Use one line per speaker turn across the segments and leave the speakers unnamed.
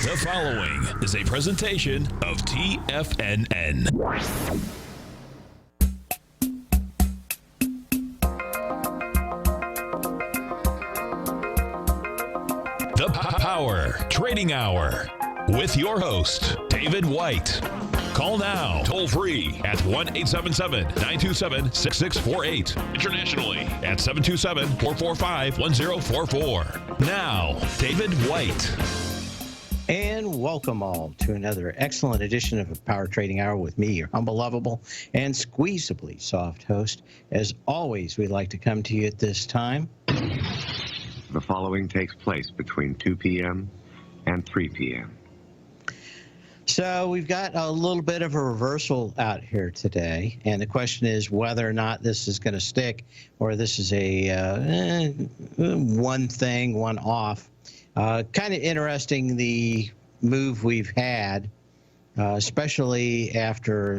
The following is a presentation of TFNN. The Power Trading Hour with your host, David White. Call now, toll free at 1-877-927-6648. Internationally at 727-445-1044. Now, David White.
And welcome all to another excellent edition of the Power Trading Hour with me, your humble, lovable, and squeezably soft host. As always, we'd like to come to you at this time.
The following takes place between 2 p.m. and 3 p.m.
So we've got a little bit of a reversal out here today, and the question is whether or not this is going to stick, or this is a one thing, one off. Kind of interesting, the move we've had, especially after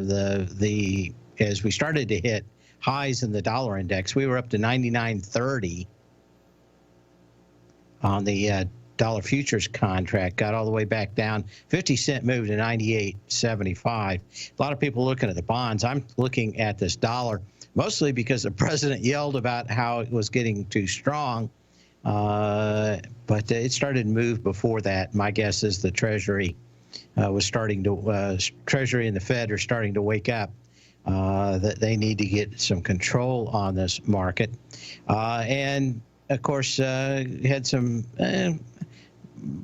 as we started to hit highs in the dollar index. We were up to 99.30 on the dollar futures contract, got all the way back down. 50-cent move to 98.75. A lot of people looking at the bonds. I'm looking at this dollar mostly because the president yelled about how it was getting too strong. But it started to move before that. My guess is the Treasury Treasury and the Fed are starting to wake up that they need to get some control on this market. And of course, had some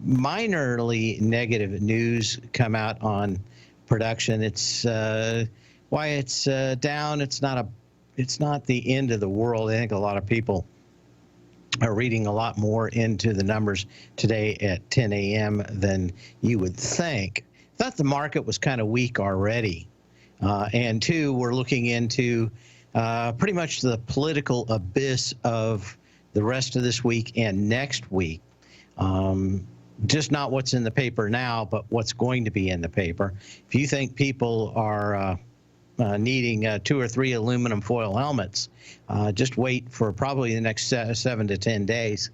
minorly negative news come out on production. It's why it's down. It's not the end of the world. I think a lot of people are reading a lot more into the numbers today at 10 a.m. than you would think. Thought the market was kind of weak already. And two, we're looking into pretty much the political abyss of the rest of this week and next week. Just not what's in the paper now, but what's going to be in the paper. If you think people are needing 2 or 3 aluminum foil helmets, just wait for probably the next 7 to 10 days.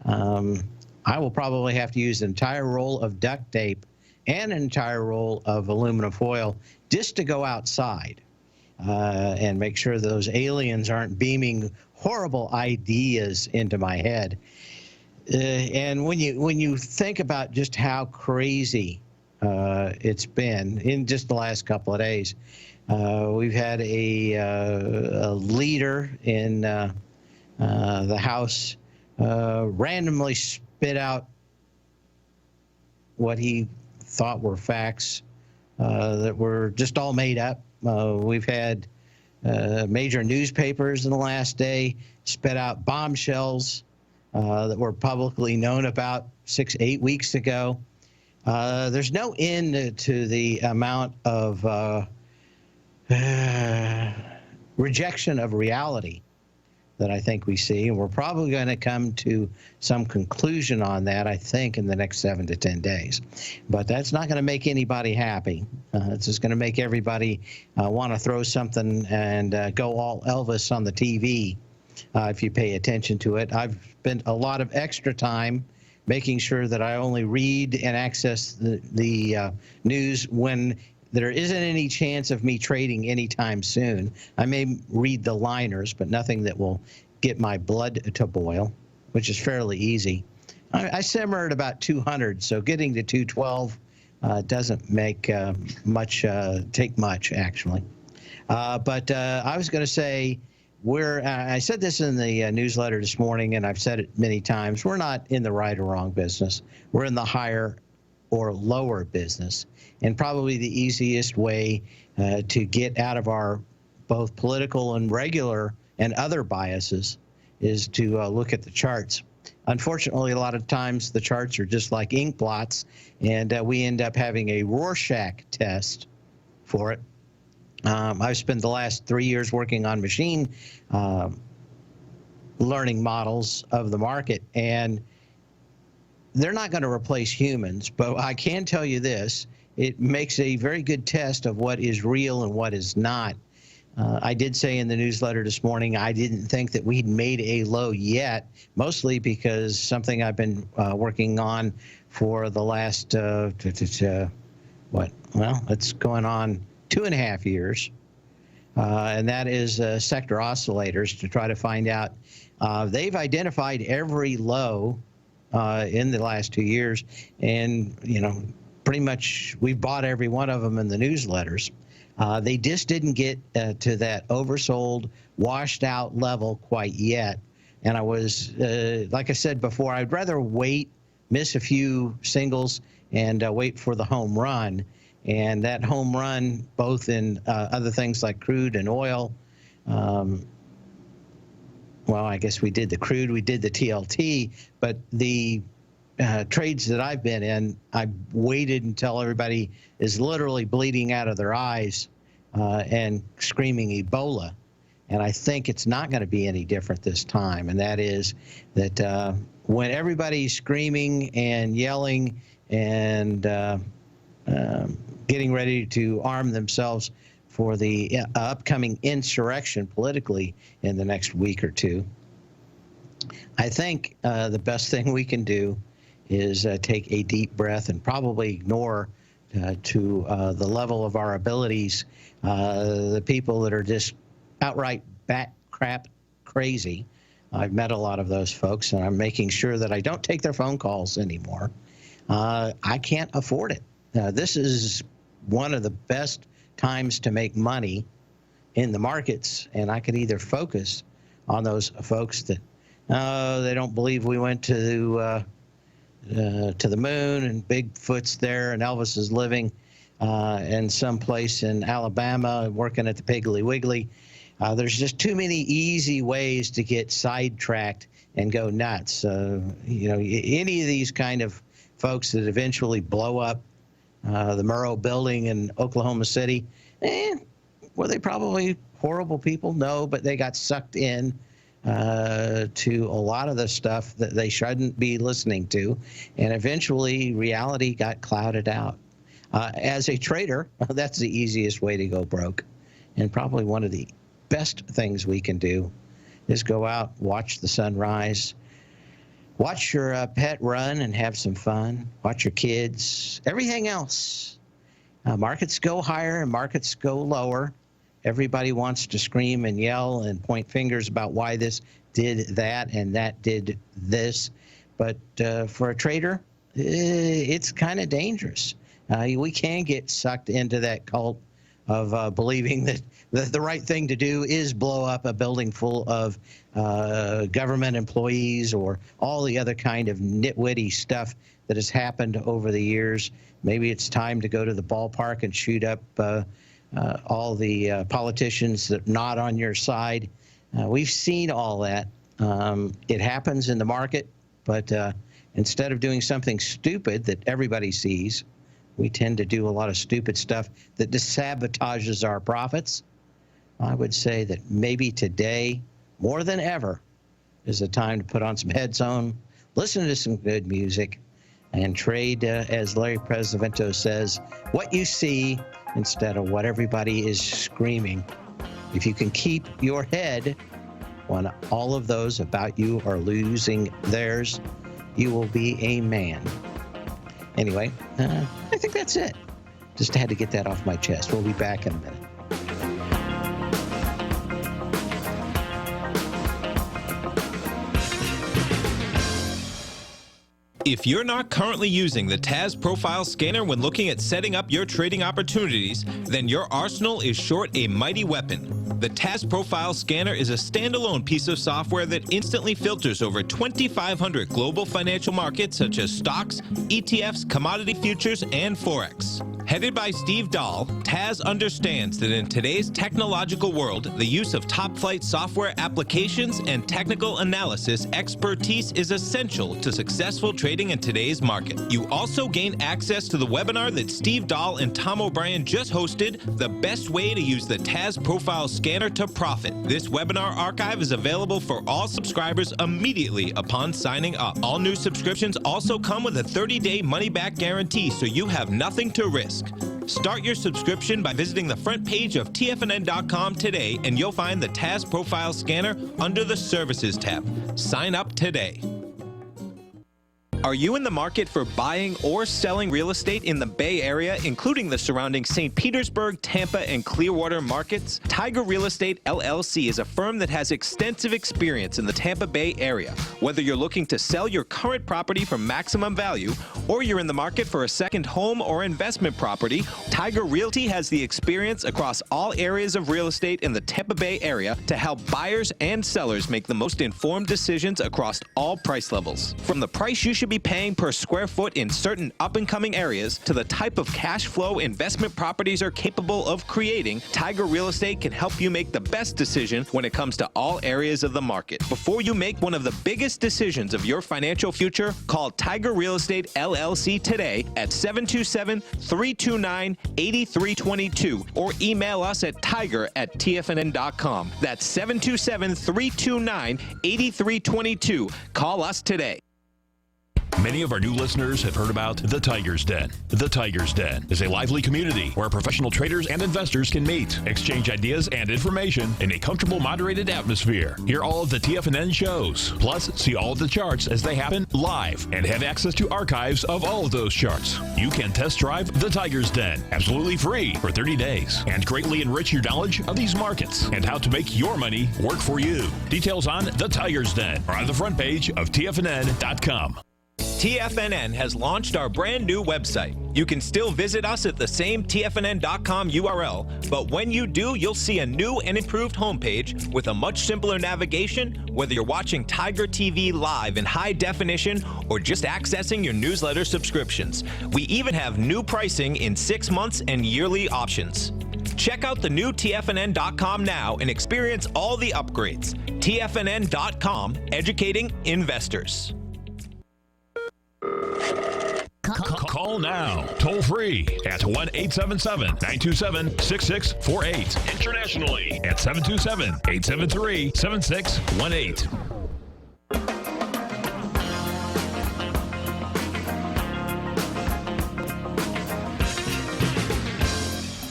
I will probably have to use an entire roll of duct tape and an entire roll of aluminum foil just to go outside and make sure those aliens aren't beaming horrible ideas into my head. And when you think about just how crazy it's been in just the last couple of days, we've had a leader in the House randomly spit out what he thought were facts that were just all made up. We've had major newspapers in the last day spit out bombshells that were publicly known about 6-8 weeks ago. There's no end to the amount of rejection of reality that I think we see, and we're probably going to come to some conclusion on that, I think, in the next 7 to 10 days. But that's not going to make anybody happy. It's just going to make everybody want to throw something and go all Elvis on the TV if you pay attention to it. I've spent a lot of extra time making sure that I only read and access the news when there isn't any chance of me trading anytime soon. I may read the liners, but nothing that will get my blood to boil, which is fairly easy. I simmer at about 200, so getting to 212 doesn't make take much, actually. But I was going to say, I said this in the newsletter this morning, and I've said it many times, we're not in the right or wrong business. We're in the higher or lower business. And probably the easiest way to get out of our both political and regular and other biases is to look at the charts. Unfortunately, a lot of times the charts are just like ink blots, and we end up having a Rorschach test for it. I've spent the last 3 years working on machine learning models of the market, and they're not going to replace humans, but I can tell you this. It makes a very good test of what is real and what is not. I did say in the newsletter this morning I didn't think that we'd made a low yet, mostly because something I've been working on for the last, it's going on 2.5 years, and that is sector oscillators to try to find out. They've identified every low in the last 2 years, and, pretty much we've bought every one of them in the newsletters. They just didn't get to that oversold, washed out level quite yet. And I was, like I said before, I'd rather wait, miss a few singles, and wait for the home run. And that home run, both in other things like crude and oil, well, I guess we did the crude, we did the TLT, but the trades that I've been in, I waited until everybody is literally bleeding out of their eyes and screaming Ebola. And I think it's not going to be any different this time. And that is that when everybody's screaming and yelling and getting ready to arm themselves for the upcoming insurrection politically in the next week or two, I think the best thing we can do is take a deep breath and probably ignore to the level of our abilities the people that are just outright bat crap crazy. I've met a lot of those folks, and I'm making sure that I don't take their phone calls anymore. I can't afford it. This is one of the best times to make money in the markets, and I could either focus on those folks that they don't believe we went to the moon and Bigfoot's there and Elvis is living in some place in Alabama working at the Piggly Wiggly. There's just too many easy ways to get sidetracked and go nuts. Any of these kind of folks that eventually blow up the Murrow building in Oklahoma City, were they probably horrible people? No, but they got sucked in to a lot of the stuff that they shouldn't be listening to, and eventually reality got clouded out. As a trader, that's the easiest way to go broke, and probably one of the best things we can do is go out, watch the sunrise, watch your pet run and have some fun, watch your kids, everything else. Markets go higher and markets go lower. Everybody wants to scream and yell and point fingers about why this did that and that did this. But for a trader, it's kind of dangerous. We can get sucked into that cult of believing that the right thing to do is blow up a building full of government employees or all the other kind of nitwitty stuff that has happened over the years. Maybe it's time to go to the ballpark and shoot up all the politicians that are not on your side. We've seen all that. It happens in the market, but instead of doing something stupid that everybody sees, we tend to do a lot of stupid stuff that sabotages our profits. I would say that maybe today, more than ever, is the time to put on some headphones, listen to some good music, and trade, as Larry Pesavento says, what you see instead of what everybody is screaming. If you can keep your head when all of those about you are losing theirs, you will be a man. Anyway, I think that's it. Just had to get that off my chest. We'll be back in a minute.
If you're not currently using the TAS Profile Scanner when looking at setting up your trading opportunities, then your arsenal is short a mighty weapon. The TAS Profile Scanner is a standalone piece of software that instantly filters over 2,500 global financial markets such as stocks, ETFs, commodity futures, and Forex. Headed by Steve Dahl, TAS understands that in today's technological world, the use of top-flight software applications and technical analysis expertise is essential to successful trading in today's market. You also gain access to the webinar that Steve Dahl and Tom O'Brien just hosted, The Best Way to Use the TAS Profile Scanner to Profit. This webinar archive is available for all subscribers immediately upon signing up. All new subscriptions also come with a 30-day money-back guarantee, so you have nothing to risk. risk. Start your subscription by visiting the front page of TFNN.com today, and you'll find the TAS Profile Scanner under the Services tab. Sign up today. Are you in the market for buying or selling real estate in the Bay Area, including the surrounding St. Petersburg, Tampa, and Clearwater markets? Tiger Real Estate LLC is a firm that has extensive experience in the Tampa Bay area. Whether you're looking to sell your current property for maximum value, or you're in the market for a second home or investment property, Tiger Realty has the experience across all areas of real estate in the Tampa Bay area to help buyers and sellers make the most informed decisions across all price levels. From the price you should be paying per square foot in certain up-and-coming areas to the type of cash flow investment properties are capable of creating, Tiger Real Estate can help you make the best decision when it comes to all areas of the market. Before you make one of the biggest decisions of your financial future, call Tiger Real Estate LLC today at 727-329-8322 or email us at tiger@tfnn.com. That's 727-329-8322. Call us today.
Many of our new listeners have heard about the Tiger's Den. The Tiger's Den is a lively community where professional traders and investors can meet, exchange ideas and information in a comfortable, moderated atmosphere. Hear all of the TFNN shows, plus see all of the charts as they happen live and have access to archives of all of those charts. You can test drive the Tiger's Den absolutely free for 30 days and greatly enrich your knowledge of these markets and how to make your money work for you. Details on the Tiger's Den are on the front page of TFNN.com.
TFNN has launched our brand new website. You can still visit us at the same TFNN.com URL, but when you do, you'll see a new and improved homepage with a much simpler navigation, whether you're watching Tiger TV live in high definition or just accessing your newsletter subscriptions. We even have new pricing in 6 months and yearly options. Check out the new TFNN.com now and experience all the upgrades. TFNN.com, educating investors.
Call now, toll free at 1-877-927-6648. Internationally at 727-873-7618.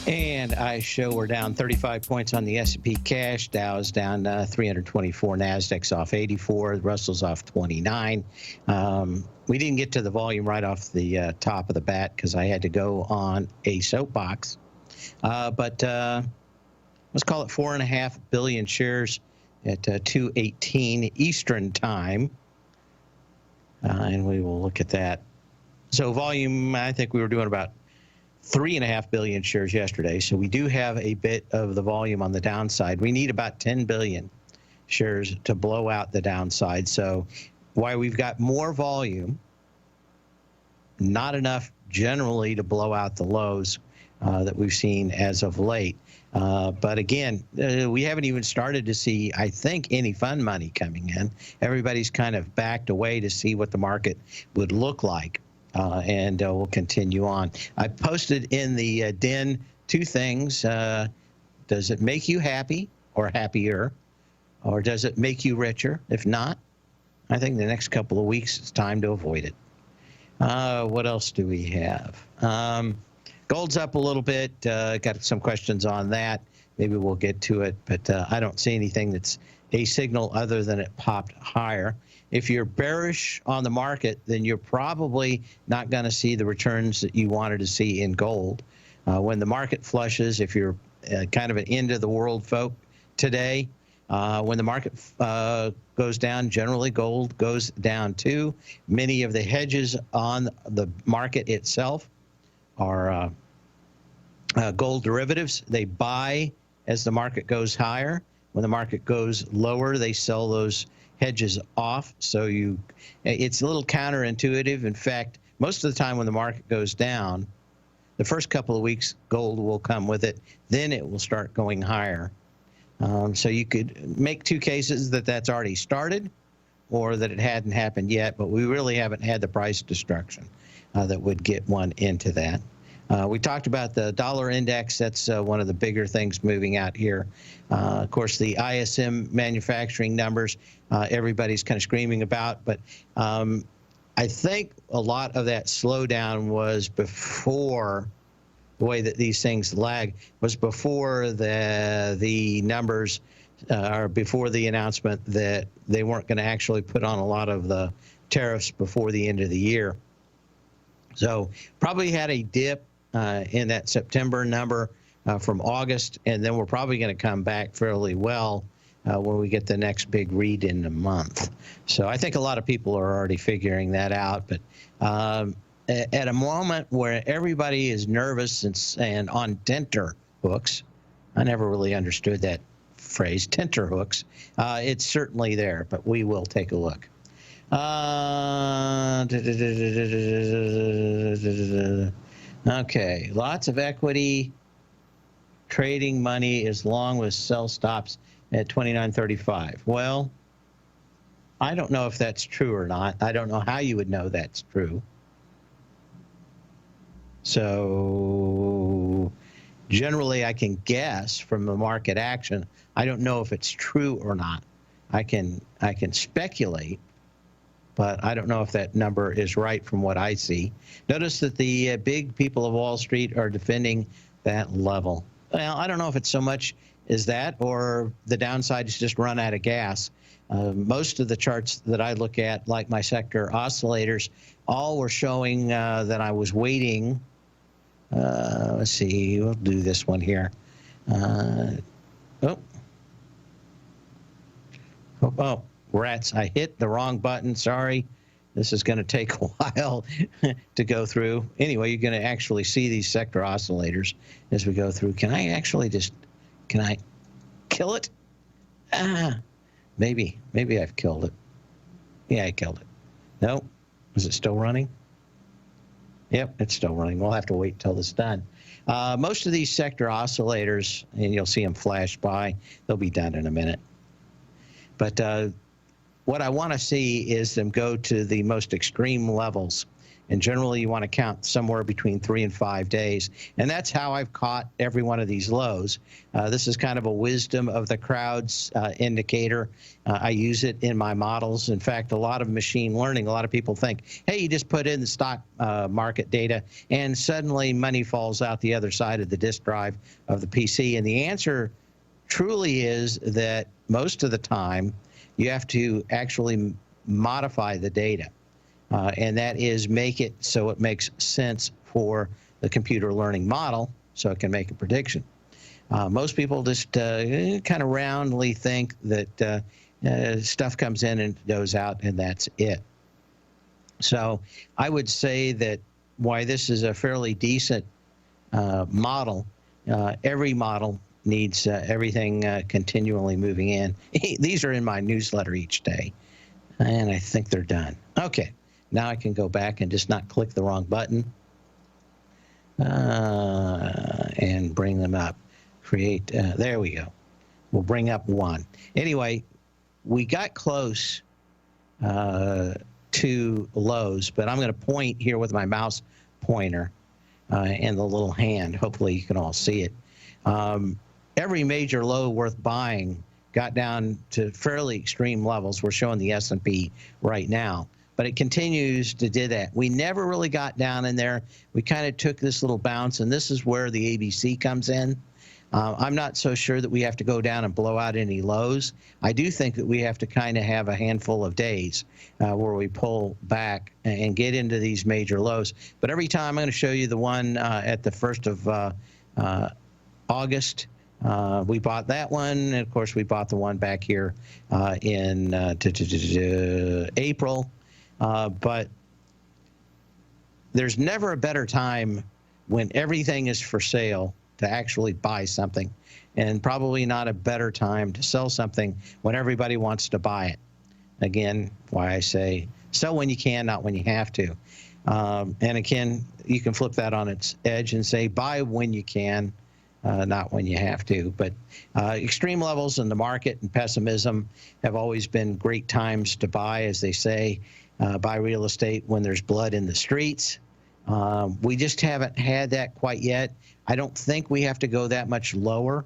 And I show we're down 35 points on the S&P cash. Dow's down 324. Nasdaq's off 84. Russell's off 29. We didn't get to the volume right off the top of the bat because I had to go on a soapbox. But let's call it 4.5 billion shares at 2:18 Eastern time. And we will look at that. So volume, I think we were doing about 3.5 billion shares yesterday. So we do have a bit of the volume on the downside. We need about 10 billion shares to blow out the downside. So while we've got more volume, not enough generally to blow out the lows that we've seen as of late. But again, we haven't even started to see, I think, any fund money coming in. Everybody's kind of backed away to see what the market would look like. And we'll continue on. I posted in the den two things. Does it make you happy or happier? Or does it make you richer? If not, I think the next couple of weeks it's time to avoid it. What else do we have? Gold's up a little bit. Got some questions on that. Maybe we'll get to it, but I don't see anything that's a signal other than it popped higher. If you're bearish on the market, then you're probably not going to see the returns that you wanted to see in gold. When the market flushes, if you're kind of an end of the world folk today, when the market goes down, generally gold goes down too. Many of the hedges on the market itself are gold derivatives. They buy as the market goes higher. When the market goes lower, they sell those hedges off. So it's a little counterintuitive. In fact, most of the time when the market goes down, the first couple of weeks, gold will come with it. Then it will start going higher. So you could make two cases that that's already started or that it hadn't happened yet, but we really haven't had the price destruction that would get one into that. We talked about the dollar index. That's one of the bigger things moving out here. Of course, the ISM manufacturing numbers, everybody's kind of screaming about, but I think a lot of that slowdown was before the way that these things lag was before the numbers, or before the announcement that they weren't going to actually put on a lot of the tariffs before the end of the year. So probably had a dip in that September number from August, and then we're probably going to come back fairly well when we get the next big read in the month. So I think a lot of people are already figuring that out. But at a moment where everybody is nervous and on tenterhooks, I never really understood that phrase, tenterhooks, it's certainly there, but we will take a look. Okay, lots of equity trading money as long as sell stops at 29.35. Well, I don't know if that's true or not. I don't know how you would know that's true. So generally I can guess from the market action. I don't know if it's true or not. I can speculate, but I don't know if that number is right from what I see. Notice that the big people of Wall Street are defending that level. Well, I don't know if it's so much as that or the downside is just run out of gas. Most of the charts that I look at, like my sector oscillators, all were showing that I was waiting. Let's see, we'll do this one here. Oh, rats, I hit the wrong button, sorry. This is going to take a while to go through. Anyway, you're going to actually see these sector oscillators as we go through. Can I actually can I kill it? Maybe I've killed it. Yeah, I killed it. No, is it still running? Yep, it's still running. We'll have to wait till it's done. Most of these sector oscillators, and you'll see them flash by, they'll be done in a minute. But what I want to see is them go to the most extreme levels. And generally, you want to count somewhere between 3 and 5 days. And that's how I've caught every one of these lows. This is kind of a wisdom of the crowds indicator. I use it in my models. In fact, a lot of machine learning, a lot of people think, hey, you just put in the stock market data, and suddenly money falls out the other side of the disk drive of the PC. And the answer truly is that most of the time, you have to actually modify the data. And that is make it so it makes sense for the computer learning model so it can make a prediction. Most people just kind of roundly think that stuff comes in and goes out and that's it. So I would say that why this is a fairly decent model, every model needs everything continually moving in. These are in my newsletter each day, and I think they're done. Okay. Now I can go back and just not click the wrong button and bring them up. Create, there we go. We'll bring up one. Anyway, we got close to lows, but I'm going to point here with my mouse pointer and the little hand. Hopefully you can all see it. Every major low worth buying got down to fairly extreme levels. We're showing the S&P right now. But it continues to do that. We never really got down in there. We kind of took this little bounce, and this is where the ABC comes in. I'm not so sure that we have to go down and blow out any lows. I do think that we have to kind of have a handful of days where we pull back and get into these major lows. But every time, I'm going to show you the one at the 1st of August. We bought that one, and of course, we bought the one back here in April. But there's never a better time when everything is for sale to actually buy something, and probably not a better time to sell something when everybody wants to buy it. Again, why I say sell when you can, not when you have to. And again, you can flip that on its edge and say buy when you can, not when you have to. But extreme levels in the market and pessimism have always been great times to buy, as they say. Buy real estate when there's blood in the streets. We just haven't had that quite yet. I don't think we have to go that much lower.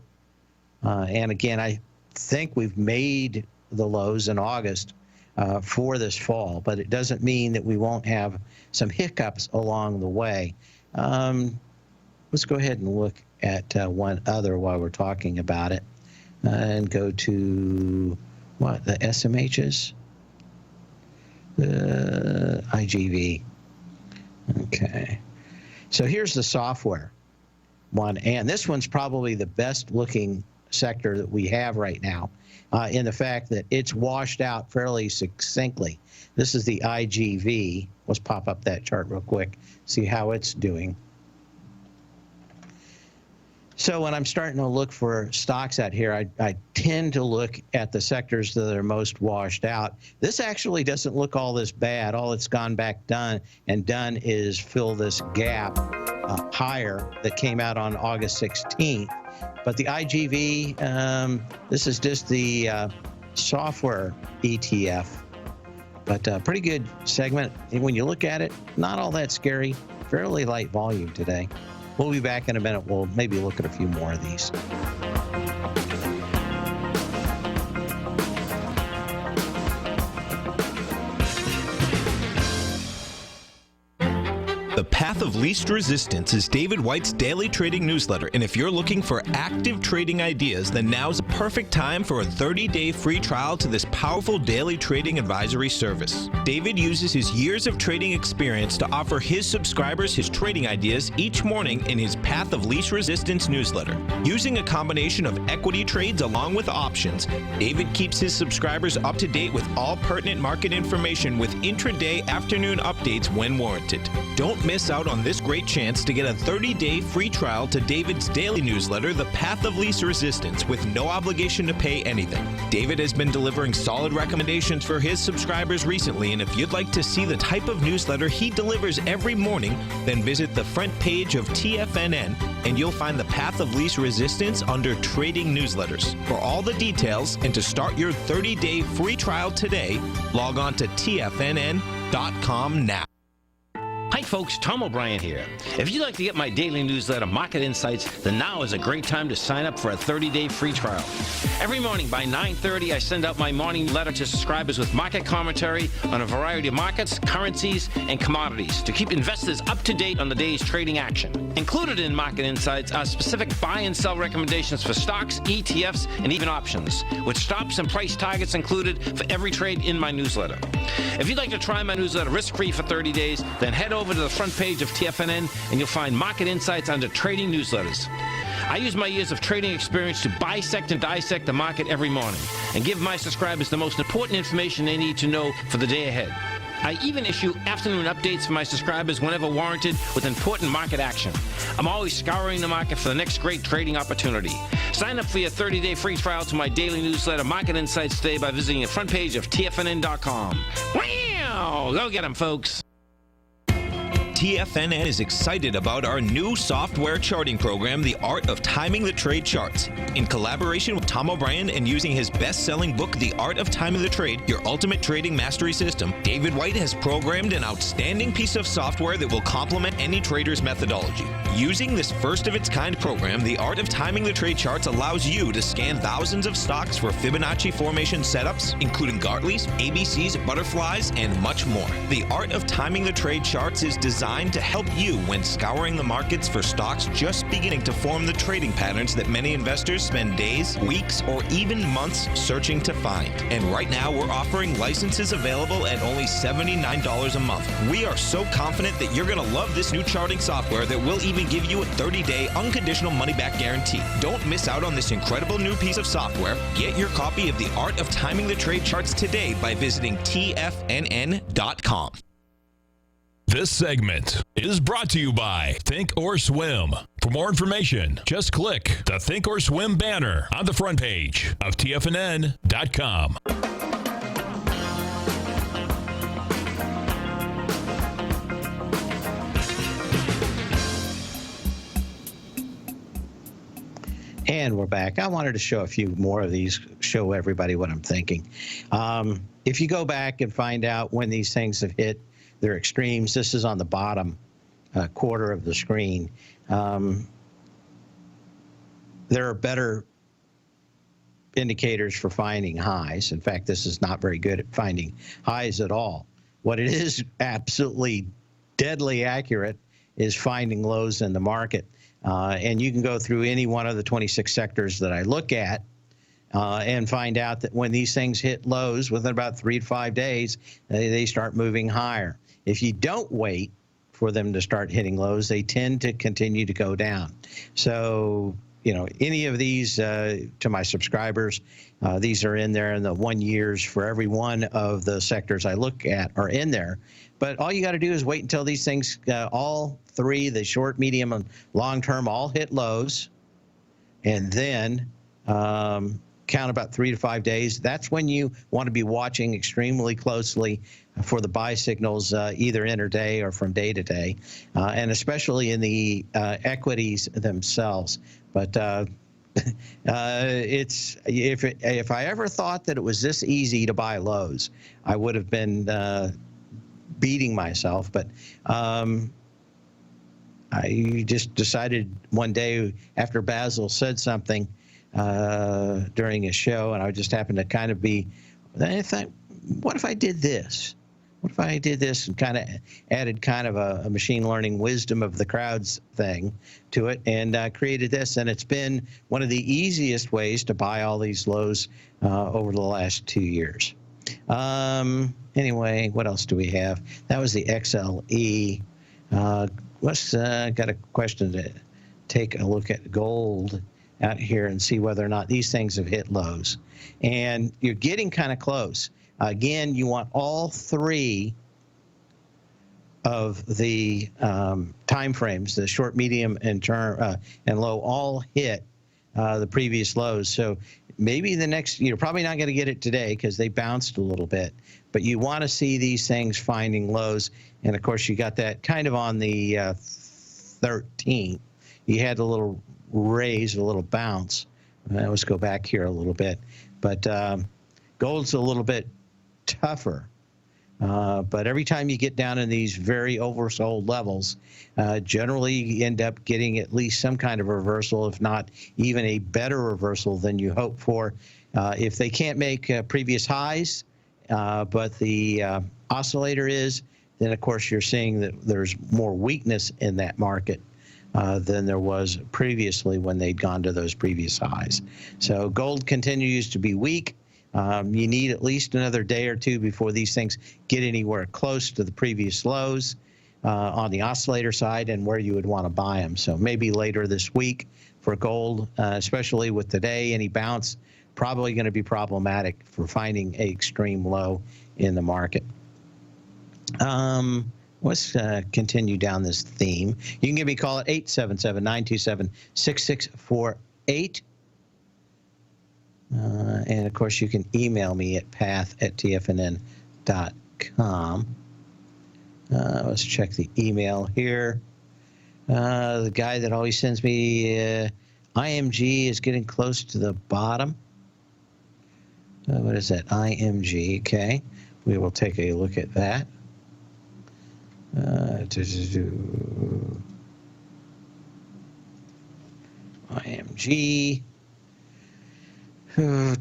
And again, I think we've made the lows in August for this fall, but it doesn't mean that we won't have some hiccups along the way. let's go ahead and look at one other while we're talking about it, and go to what, the SMHs, the IGV. Okay, so here's the software one, and this one's probably the best looking sector that we have right now, in the fact that it's washed out fairly succinctly. This is the IGV. Let's pop up that chart real quick, see how it's doing. So when I'm starting to look for stocks out here, I tend to look at the sectors that are most washed out. This actually doesn't look all this bad. All it's gone back done is fill this gap higher that came out on August 16th. But the IGV, this is just the software ETF, but pretty good segment. And when you look at it, not all that scary, fairly light volume today. We'll be back in a minute. We'll maybe look at a few more of these.
The Path of Least Resistance is David White's daily trading newsletter, and if you're looking for active trading ideas, then now's a perfect time for a 30-day free trial to this powerful daily trading advisory service. David uses his years of trading experience to offer his subscribers his trading ideas each morning in his Path of Least Resistance newsletter. Using a combination of equity trades along with options, David keeps his subscribers up to date with all pertinent market information with intraday afternoon updates when warranted. Don't miss out on this great chance to get a 30-day free trial to David's daily newsletter, The Path of Least Resistance, with no obligation to pay anything. David has been delivering solid recommendations for his subscribers recently, and if you'd like to see the type of newsletter he delivers every morning, then visit the front page of TFNN and you'll find The Path of Least Resistance under Trading Newsletters. For all the details and to start your 30-day free trial today, log on to TFNN.com now.
Hi folks, Tom O'Brien here. If you'd like to get my daily newsletter, Market Insights, then now is a great time to sign up for a 30-day free trial. Every morning by 9:30, I send out my morning letter to subscribers with market commentary on a variety of markets, currencies, and commodities to keep investors up to date on the day's trading action. Included in Market Insights are specific buy and sell recommendations for stocks, ETFs, and even options, with stops and price targets included for every trade in my newsletter. If you'd like to try my newsletter risk-free for 30 days, then head over to the front page of TFNN and you'll find Market Insights under Trading Newsletters. I use my years of trading experience to bisect and dissect the market every morning and give my subscribers the most important information they need to know for the day ahead. I even issue afternoon updates for my subscribers whenever warranted with important market action. I'm always scouring the market for the next great trading opportunity. Sign up for your 30-day free trial to my daily newsletter, Market Insights, today by visiting the front page of TFNN.com. Wow! Go get them, folks.
TFNN is excited about our new software charting program, The Art of Timing the Trade Charts. In collaboration with Tom O'Brien and using his best-selling book, The Art of Timing the Trade, Your Ultimate Trading Mastery System, David White has programmed an outstanding piece of software that will complement any trader's methodology. Using this first-of-its-kind program, The Art of Timing the Trade Charts allows you to scan thousands of stocks for Fibonacci formation setups, including Gartley's, ABC's, butterflies, and much more. The Art of Timing the Trade Charts is designed to help you when scouring the markets for stocks just beginning to form the trading patterns that many investors spend days, weeks, or even months searching to find. And right now, we're offering licenses available at only $79 a month. We are so confident that you're going to love this new charting software that will even give you a 30-day unconditional money-back guarantee. Don't miss out on this incredible new piece of software. Get your copy of The Art of Timing the Trade Charts today by visiting TFNN.com.
This segment is brought to you by Think or Swim. For more information, just click the Think or Swim banner on the front page of TFNN.com.
And we're back. I wanted to show a few more of these, show everybody what I'm thinking. If you go back and find out when these things have hit their extremes, this is on the bottom quarter of the screen. There are better indicators for finding highs. In fact, this is not very good at finding highs at all. What it is absolutely deadly accurate is finding lows in the market. And you can go through any one of the 26 sectors that I look at and find out that when these things hit lows within about 3 to 5 days, they start moving higher. If you don't wait for them to start hitting lows, they tend to continue to go down. So, you know, any of these to my subscribers, these are in there, and the 1 years for every one of the sectors I look at are in there. But all you got to do is wait until these things, all three, the short, medium, and long term, all hit lows, and then count about 3 to 5 days. That's when you want to be watching extremely closely for the buy signals, either intraday or from day to day, and especially in the equities themselves. But it's if I ever thought that it was this easy to buy lows, I would have been beating myself. But I just decided one day after Basil said something during a show, and I just happened to kind of be, I thought, what if I did this? What if I did this and kind of added kind of a machine learning wisdom of the crowds thing to it, and created this? And it's been one of the easiest ways to buy all these lows over the last 2 years. Anyway, what else do we have? That was the XLE. Let's got a question to take a look at gold out here and see whether or not these things have hit lows. And you're getting kind of close. Again, you want all three of the time frames, the short, medium, and low, all hit the previous lows. So maybe the next, you're probably not going to get it today because they bounced a little bit, but you want to see these things finding lows. And of course, you got that kind of on the 13th. You had a little raise, a little bounce. Let's go back here a little bit. But gold's a little bit tougher. But every time you get down in these very oversold levels, generally you end up getting at least some kind of reversal, if not even a better reversal than you hope for. If they can't make previous highs, but the oscillator is, then of course you're seeing that there's more weakness in that market than there was previously when they'd gone to those previous highs. So gold continues to be weak. You need at least another day or two before these things get anywhere close to the previous lows on the oscillator side and where you would want to buy them. So maybe later this week for gold, especially with today, any bounce, probably going to be problematic for finding an extreme low in the market. Let's continue down this theme. You can give me a call at 877-927-6648. And, of course, you can email me at path@tfnn.com. Let's check the email here. The guy that always sends me IMG is getting close to the bottom. What is that? IMG. Okay. We will take a look at that. IMG. Who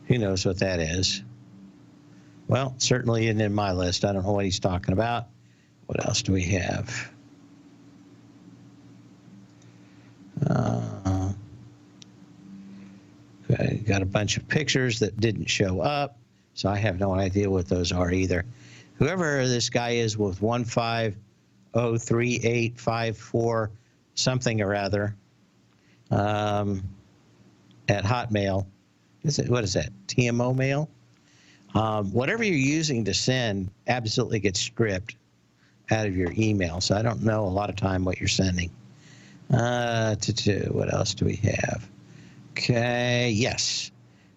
knows what that is? Well, certainly isn't in my list. I don't know what he's talking about. What else do we have? Got a bunch of pictures that didn't show up, so I have no idea what those are either. Whoever this guy is with 1503854 something or other at Hotmail. What is that? TMO mail? Whatever you're using to send absolutely gets stripped out of your email. So I don't know a lot of time what you're sending. What else do we have? Okay, yes.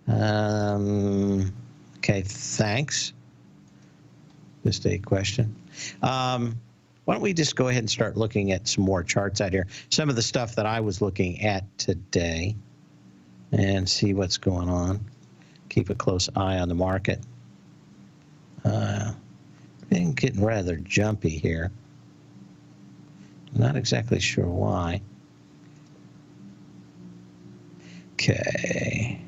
Okay, thanks. Just a question. Why don't we just go ahead and start looking at some more charts out here? Some of the stuff that I was looking at today and see what's going on. Keep a close eye on the market. Everything's getting rather jumpy here. Not exactly sure why. Okay.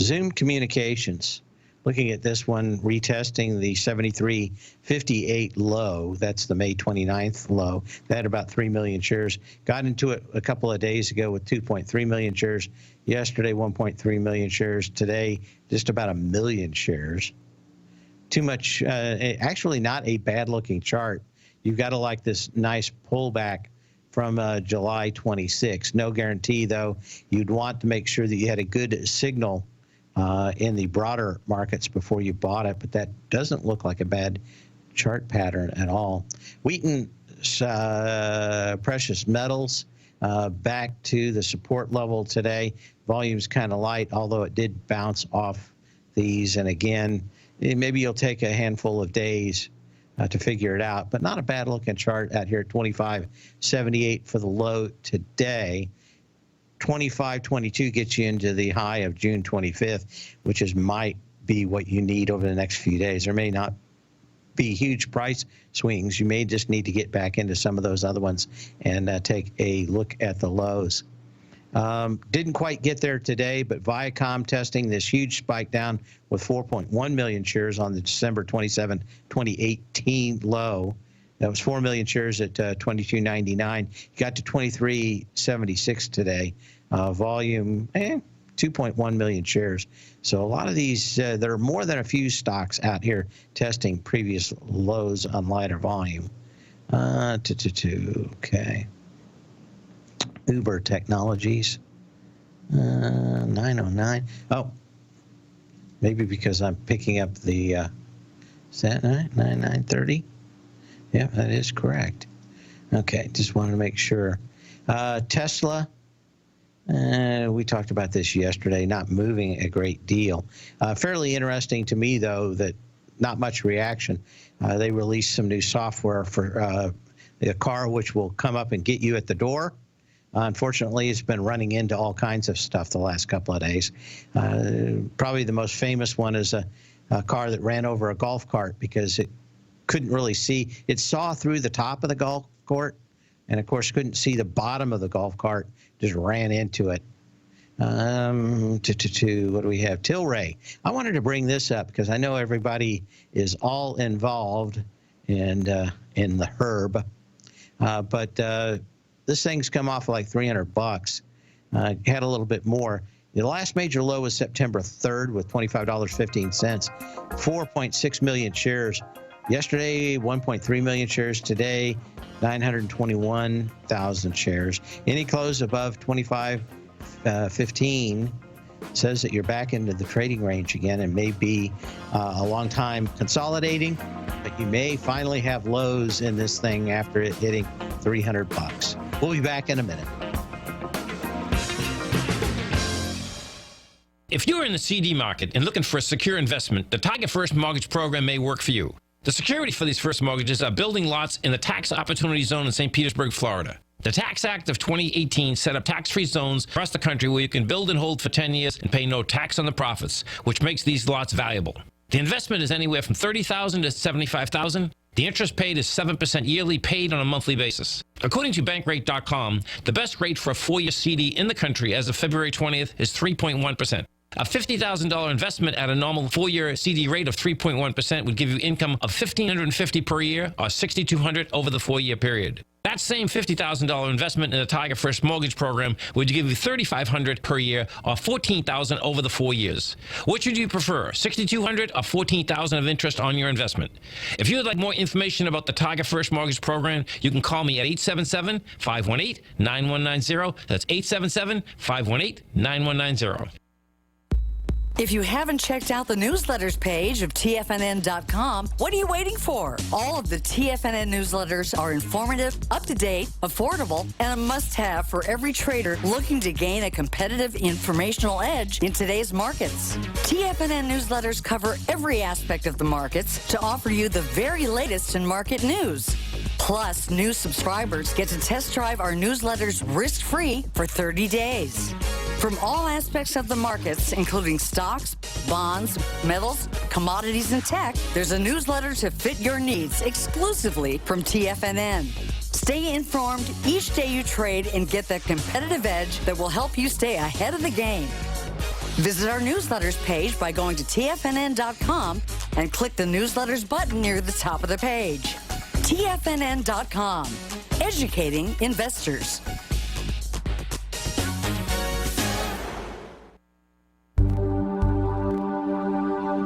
Zoom Communications. looking at this one, retesting the 73.58 low. That's the May 29th low. That had about 3 million shares. Got into it a couple of days ago with 2.3 million shares. Yesterday, 1.3 million shares. Today, just about 1 million shares. Too much, actually not a bad-looking chart. You've got to like this nice pullback from July 26. No guarantee, though. You'd want to make sure that you had a good signal in the broader markets before you bought it, but that doesn't look like a bad chart pattern at all. Wheaton precious metals back to the support level today. Volume's kind of light, although it did bounce off these. And again, maybe you'll take a handful of days to figure it out, but not a bad looking chart out here at 25.78 for the low today. 25.22 gets you into the high of June 25th, which might be what you need over the next few days. There may not be huge price swings. You may just need to get back into some of those other ones and take a look at the lows. Didn't quite get there today, but Viacom testing this huge spike down with 4.1 million shares on the December 27, 2018 low. That was 4 million shares at $22.99. Got to 23.76 today. Volume, 2.1 million shares. So a lot of these, there are more than a few stocks out here testing previous lows on lighter volume. Okay. Uber Technologies, 909. Oh, maybe because I'm picking up the, is that 930? Yeah, that is correct. Okay, just wanted to make sure. Tesla, we talked about this yesterday, not moving a great deal. Fairly interesting to me, though, that not much reaction. They released some new software for a car which will come up and get you at the door. Unfortunately, it's been running into all kinds of stuff the last couple of days. Probably the most famous one is a car that ran over a golf cart because it couldn't really see. It saw through the top of the golf cart and, of course, couldn't see the bottom of the golf cart, just ran into it. What do we have? Tilray. I wanted to bring this up because I know everybody is all involved in the herb, but this thing's come off like $300. Had a little bit more. The last major low was September 3rd with $25.15. 4.6 million shares. Yesterday, 1.3 million shares. Today, 921,000 shares. Any close above 25.15 says that you're back into the trading range again and may be a long time consolidating, but you may finally have lows in this thing after it hitting $300. We'll be back in a minute.
If you're in the CD market and looking for a secure investment, the Tiger First Mortgage Program may work for you. The security for these first mortgages are building lots in the tax opportunity zone in St. Petersburg, Florida. The Tax Act of 2018 set up tax-free zones across the country where you can build and hold for 10 years and pay no tax on the profits, which makes these lots valuable. The investment is anywhere from $30,000 to $75,000. The interest paid is 7% yearly, paid on a monthly basis. According to Bankrate.com, the best rate for a 4-year CD in the country as of February 20th is 3.1%. A $50,000 investment at a normal 4-year CD rate of 3.1% would give you income of $1,550 per year or $6,200 over the 4-year period. That same $50,000 investment in the Tiger First Mortgage Program would give you $3,500 per year or $14,000 over the 4 years. Which would you prefer, $6,200 or $14,000 of interest on your investment? If you would like more information about the Tiger First Mortgage Program, you can call me at 877-518-9190. That's 877-518-9190.
If you haven't checked out the newsletters page of TFNN.com, what are you waiting for? All of the TFNN newsletters are informative, up-to-date, affordable, and a must-have for every trader looking to gain a competitive informational edge in today's markets. TFNN newsletters cover every aspect of the markets to offer you the very latest in market news. Plus, new subscribers get to test drive our newsletters risk-free for 30 days. From all aspects of the markets, including stocks, bonds, metals, commodities, and tech, there's a newsletter to fit your needs exclusively from TFNN. Stay informed each day you trade and get that competitive edge that will help you stay ahead of the game. Visit our newsletters page by going to TFNN.com and click the newsletters button near the top of the page. TFNN.com, educating investors.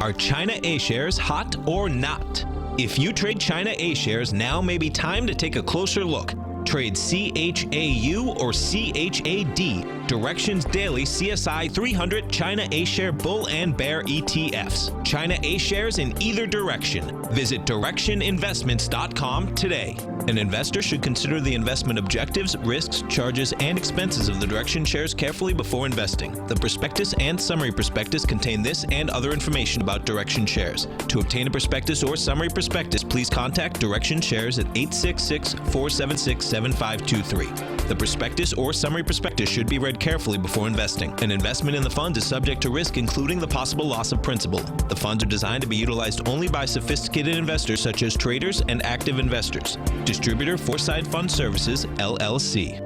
Are China A shares hot or not? If you trade China A shares, now may be time to take a closer look. Trade CHAU or CHAD, Directions Daily CSI 300 China A Share Bull and Bear ETFs. China A shares in either direction. Visit directioninvestments.com today. An investor should consider the investment objectives, risks, charges, and expenses of the Direction shares carefully before investing. The prospectus and summary prospectus contain this and other information about Direction shares. To obtain a prospectus or summary prospectus, please contact Direction shares at 866-476-7523. The prospectus or summary prospectus should be read carefully before investing. An investment in the funds is subject to risk, including the possible loss of principal. The funds are designed to be utilized only by sophisticated investors such as traders and active investors. Distributor Foresight Fund Services, LLC.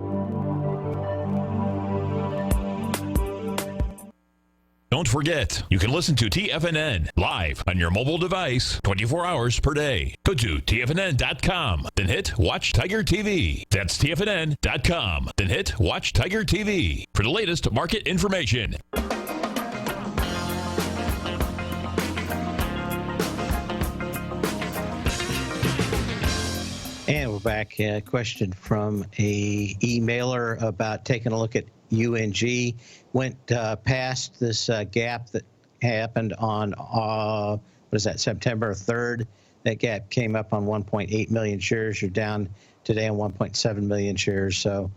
Don't forget, you can listen to TFNN live on your mobile device 24 hours per day. Go to TFNN.com, then hit Watch Tiger TV. That's TFNN.com, then hit Watch Tiger TV for the latest market information.
And we're back. A question from a emailer about taking a look at UNG. Went past this gap that happened on, September 3rd. That gap came up on 1.8 million shares. You're down today on 1.7 million shares. So,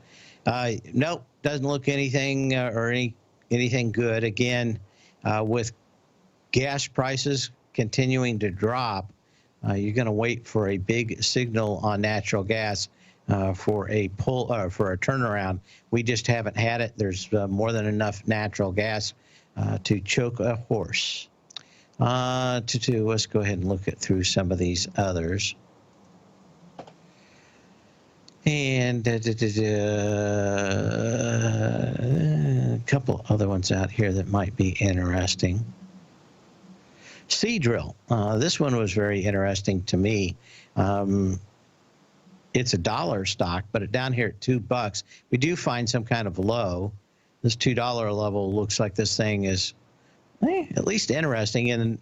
nope, doesn't look anything anything good. Again, with gas prices continuing to drop, you're going to wait for a big signal on natural gas for a turnaround. We just haven't had it. There's more than enough natural gas to choke a horse. Let's go ahead and look through some of these others. And a couple other ones out here that might be interesting. Seadrill. This one was very interesting to me. It's a dollar stock, but down here at $2, we do find some kind of low. This $2 level looks like this thing is at least interesting. And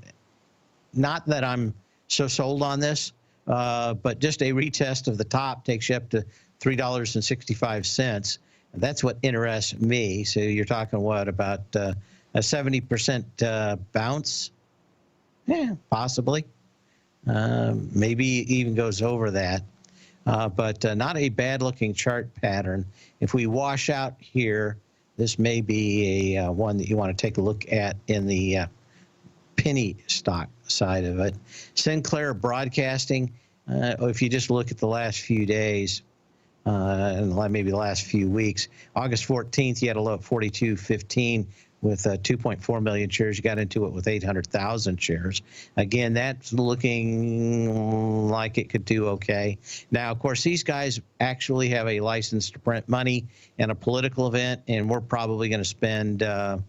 not that I'm so sold on this, but just a retest of the top takes you up to $3.65. And that's what interests me. So you're talking what, about a 70% bounce? Yeah, possibly. Maybe even goes over that. But not a bad-looking chart pattern. If we wash out here, this may be a one that you want to take a look at in the penny stock side of it. Sinclair Broadcasting, if you just look at the last few days, and maybe the last few weeks, August 14th, you had a low at 42.15. With 2.4 million shares. You got into it with 800,000 shares. Again, that's looking like it could do okay. Now, of course, these guys actually have a license to print money and a political event, and we're probably going to spend, a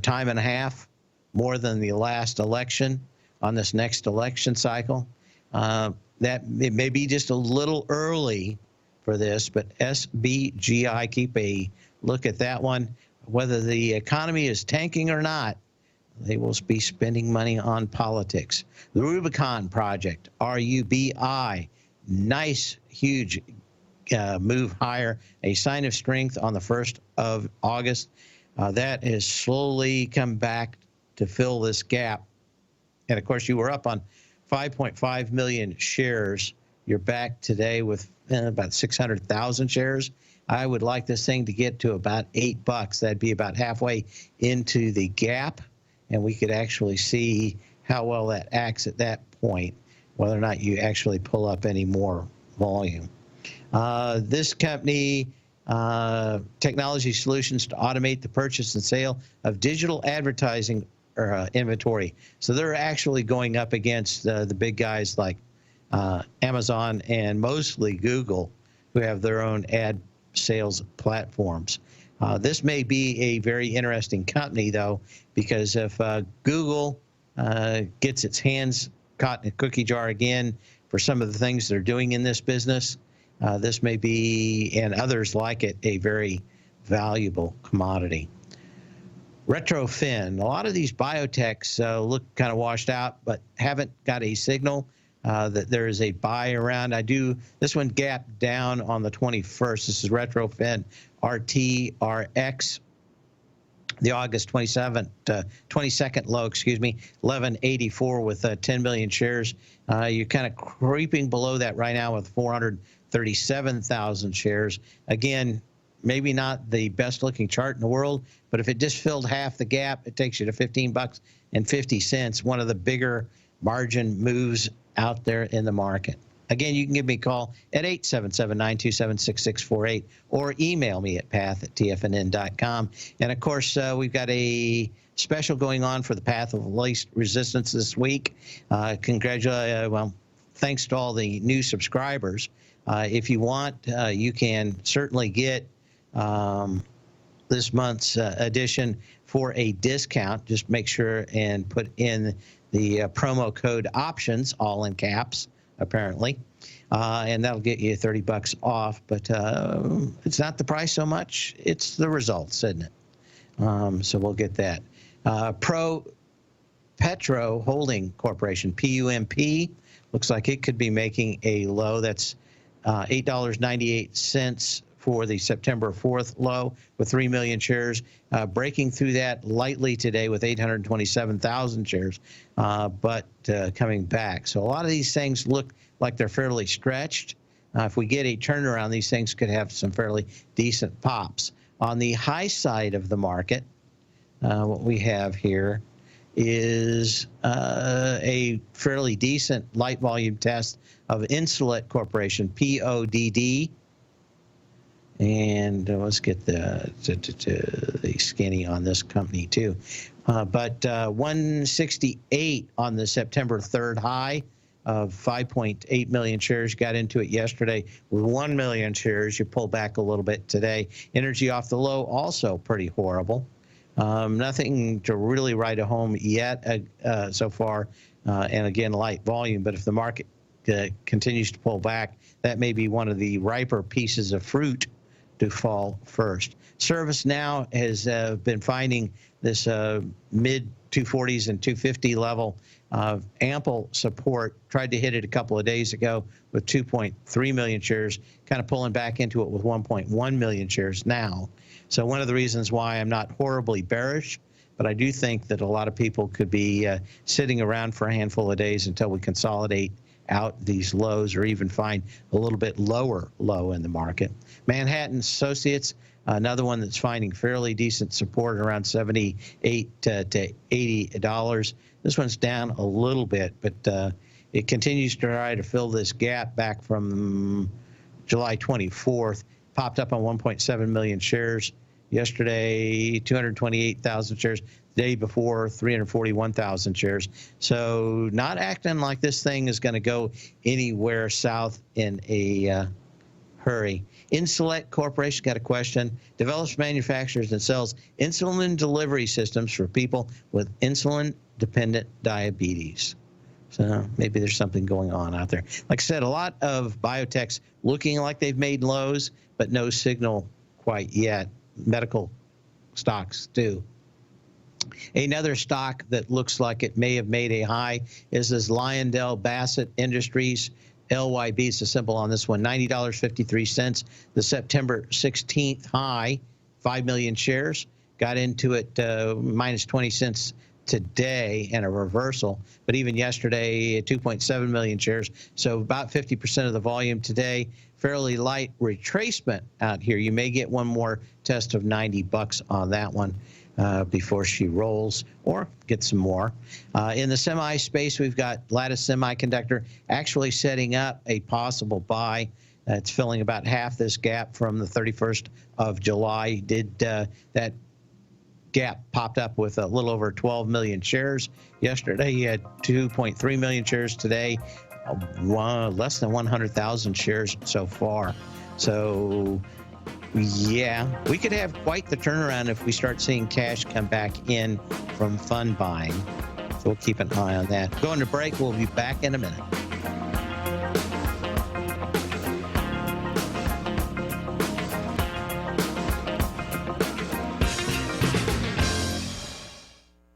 time and a half more than the last election on this next election cycle. That it may be just a little early for this, but SBGI, keep a look at that one. Whether the economy is tanking or not, they will be spending money on politics. The Rubicon Project, RUBI, nice, huge move higher, a sign of strength on the 1st of August. That has slowly come back to fill this gap. And, of course, you were up on 5.5 million shares. You're back today with about 600,000 shares. I would like this thing to get to about $8. That'd be about halfway into the gap, and we could actually see how well that acts at that point, whether or not you actually pull up any more volume. This company, Technology Solutions to automate the purchase and sale of digital advertising inventory. So they're actually going up against the big guys like Amazon and mostly Google, who have their own ad sales platforms. This may be a very interesting company, though, because if Google gets its hands caught in a cookie jar again for some of the things they're doing in this business, this may be, and others like it, a very valuable commodity. Retrofin. A lot of these biotechs look kind of washed out, but haven't got a signal that there is a buy around. This one gapped down on the 21st. This is Retrofin, RTRX. The August 22nd low, 1184 with 10 million shares. You're kind of creeping below that right now with 437,000 shares. Again, maybe not the best looking chart in the world, but if it just filled half the gap, it takes you to $15.50, one of the bigger margin moves out there in the market. Again, you can give me a call at 877-927-6648 or email me at path@tfnn.com. And, of course, we've got a special going on for the Path of Least Resistance this week. Thanks to all the new subscribers. If you want, you can certainly get this month's edition for a discount. Just make sure and put in the promo code OPTIONS, all in caps, apparently, and that'll get you $30 off. But it's not the price so much; it's the results, isn't it? So we'll get that. Petro Holding Corporation, PUMP, looks like it could be making a low. That's $8.98 for the September 4th low with 3 million shares, breaking through that lightly today with 827,000 shares, but coming back. So a lot of these things look like they're fairly stretched. If we get a turnaround, these things could have some fairly decent pops. On the high side of the market, what we have here is a fairly decent light volume test of Insulet Corporation, PODD. And let's get the skinny on this company too. But 168 on the September 3rd high of 5.8 million shares. Got into it yesterday with 1 million shares. You pull back a little bit today. Energy off the low, also pretty horrible. Nothing to really write home yet so far. And again, light volume. But if the market continues to pull back, that may be one of the riper pieces of fruit to fall first. ServiceNow has been finding this mid 240s and 250 level ample support. Tried to hit it a couple of days ago with 2.3 million shares, kind of pulling back into it with 1.1 million shares now. So one of the reasons why I'm not horribly bearish, but I do think that a lot of people could be sitting around for a handful of days until we consolidate out these lows or even find a little bit lower low in the market. Manhattan Associates, another one that's finding fairly decent support around $78 to $80. This one's down a little bit, but it continues to try to fill this gap back from July 24th. Popped up on 1.7 million shares yesterday, 228,000 shares. The day before, 341,000 shares. So not acting like this thing is going to go anywhere south in a hurry. Insulet Corporation got a question. Develops, manufactures, and sells insulin delivery systems for people with insulin-dependent diabetes. So maybe there's something going on out there. Like I said, a lot of biotechs looking like they've made lows, but no signal quite yet. Medical stocks do. Another stock that looks like it may have made a high is this Lyondell Bassett Industries. LYB is the symbol on this one, $90.53. The September 16th high, 5 million shares. Got into it minus 20 cents today and a reversal. But even yesterday, 2.7 million shares. So about 50% of the volume today. Fairly light retracement out here. You may get one more test of $90 on that one before she rolls or get some more. In the semi space, we've got Lattice Semiconductor actually setting up a possible buy. It's filling about half this gap from the 31st of July. That gap popped up with a little over 12 million shares. Yesterday, you had 2.3 million shares. Today, less than 100,000 shares so far. So Yeah, we could have quite the turnaround if we start seeing cash come back in from fund buying. So we'll keep an eye on that. Going to break. We'll be back in a minute.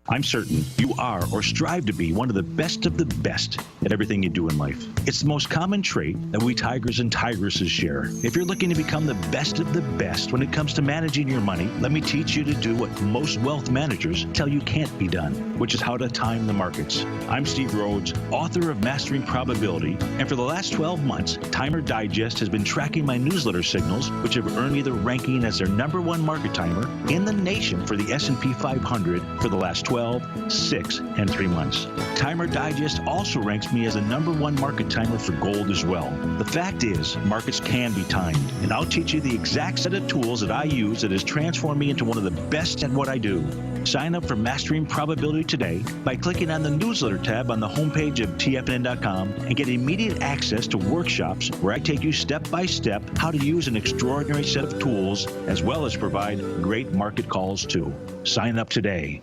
I'm certain you are or strive to be one of the best at everything you do in life. It's the most common trait that we tigers and tigresses share. If you're looking to become the best of the best when it comes to managing your money, let me teach you to do what most wealth managers tell you can't be done, which is how to time the markets. I'm Steve Rhodes, author of Mastering Probability, and for the last 12 months, Timer Digest has been tracking my newsletter signals, which have earned me the ranking as their #1 market timer in the nation for the S&P 500 for the last 12, 6, and 3 months. Timer Digest also ranks me as the #1 market timer for gold as well. The fact is, markets can be timed, and I'll teach you the exact set of tools that I use that has transformed me into one of the best at what I do. Sign up for Mastering Probability today by clicking on the newsletter tab on the homepage of TFNN.com and get immediate access to workshops where I take you step by step how to use an extraordinary set of tools as well as provide great market calls too. Sign up today.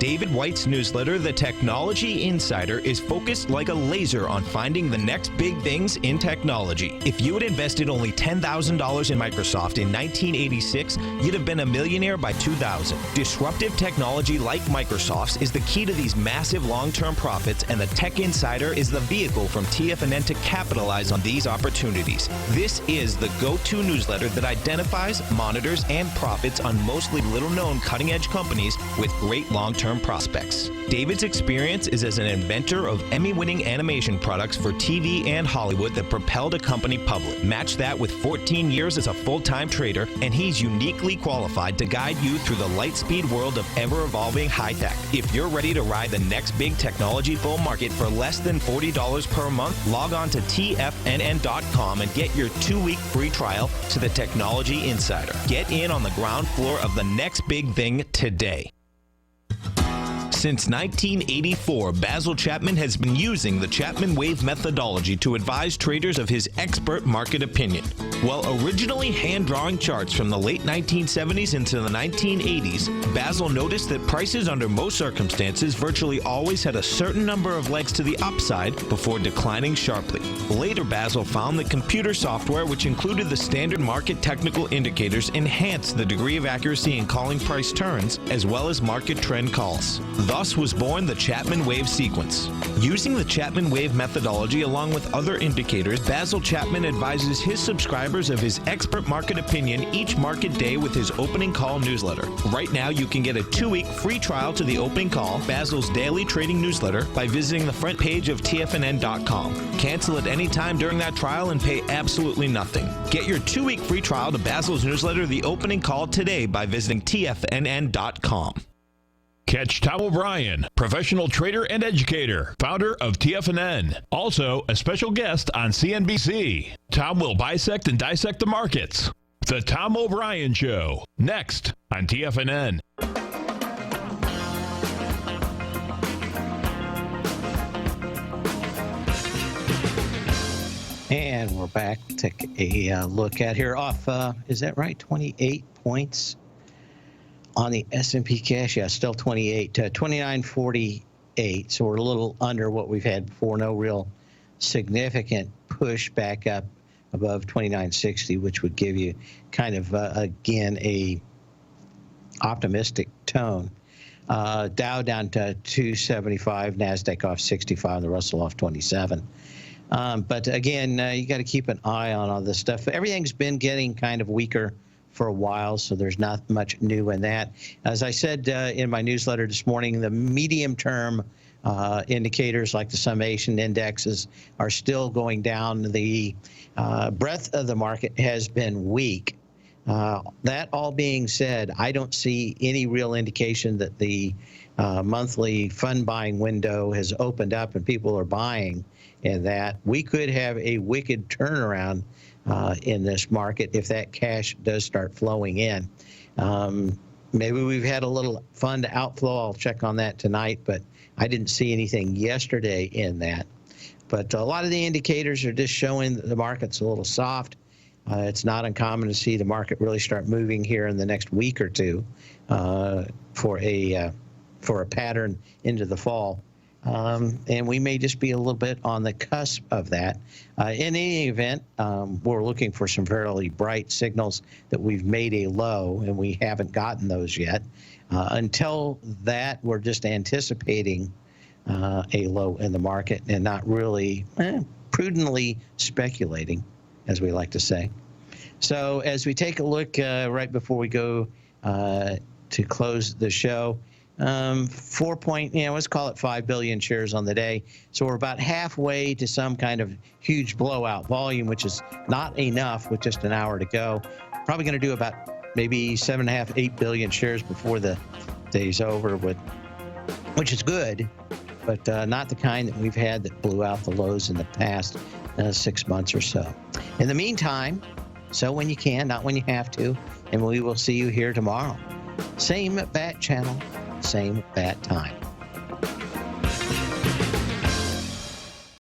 David White's newsletter, The Technology Insider, is focused like a laser on finding the next big things in technology. If you had invested only $10,000 in Microsoft in 1986, you'd have been a millionaire by 2000. Disruptive technology like Microsoft's is the key to these massive long-term profits, and the Tech Insider is the vehicle from TFNN to capitalize on these opportunities. This is the go-to newsletter that identifies, monitors, and profits on mostly little-known cutting-edge companies with great long-term prospects. David's experience is as an inventor of Emmy-winning animation products for TV and Hollywood that propelled a company public. Match that with 14 years as a full-time trader, and he's uniquely qualified to guide you through the light-speed world of ever-evolving high-tech. If you're ready to ride the next big technology bull market for less than $40 per month, log on to TFNN.com and get your 2-week free trial to the Technology Insider. Get in on the ground floor of the next big thing today. Since 1984, Basil Chapman has been using the Chapman Wave methodology to advise traders of his expert market opinion. While originally hand-drawing charts from the late 1970s into the 1980s, Basil noticed that prices under most circumstances virtually always had a certain number of legs to the upside before declining sharply. Later, Basil found that computer software, which included the standard market technical indicators, enhanced the degree of accuracy in calling price turns, as well as market trend calls. Thus was born the Chapman Wave sequence. Using the Chapman Wave methodology along with other indicators, Basil Chapman advises his subscribers of his expert market opinion each market day with his opening call newsletter. Right now, you can get a 2-week free trial to the opening call, Basil's daily trading newsletter, by visiting the front page of TFNN.com. Cancel at any time during that trial and pay absolutely nothing. Get your 2-week free trial to Basil's newsletter, The Opening Call, today by visiting TFNN.com.
Catch Tom O'Brien, professional trader and educator, founder of TFNN. Also, a special guest on CNBC. Tom will bisect and dissect the markets. The Tom O'Brien Show, next on TFNN.
And we're back. Take a look at here off, is that right, 28 points on the S&P cash? Yeah, still 28, 29.48. So we're a little under what we've had before. No real significant push back up above 29.60, which would give you kind of, again, a optimistic tone. Dow down to 275, NASDAQ off 65, the Russell off 27. But again, you got to keep an eye on all this stuff. Everything's been getting kind of weaker for a while, so there's not much new in that. As I said in my newsletter this morning, the medium-term indicators like the summation indexes are still going down. The breadth of the market has been weak. That all being said, I don't see any real indication that the monthly fund buying window has opened up and people are buying, and that we could have a wicked turnaround in this market if that cash does start flowing in. Maybe we've had a little fund outflow. I'll check on that tonight, but I didn't see anything yesterday in that. But a lot of the indicators are just showing that the market's a little soft. It's not uncommon to see the market really start moving here in the next week or two for a pattern into the fall. And we may just be a little bit on the cusp of that. In any event, we're looking for some fairly bright signals that we've made a low, and we haven't gotten those yet. Until that, we're just anticipating a low in the market and not really prudently speculating, as we like to say. So as we take a look right before we go to close the show, let's call it 5 billion shares on the day. So we're about halfway to some kind of huge blowout volume, which is not enough with just an hour to go. Probably going to do about maybe 7.5, 8 billion shares before the day's over, which is good, but not the kind that we've had that blew out the lows in the past 6 months or so. In the meantime, so when you can, not when you have to, and we will see you here tomorrow. Same bat channel, same bat time.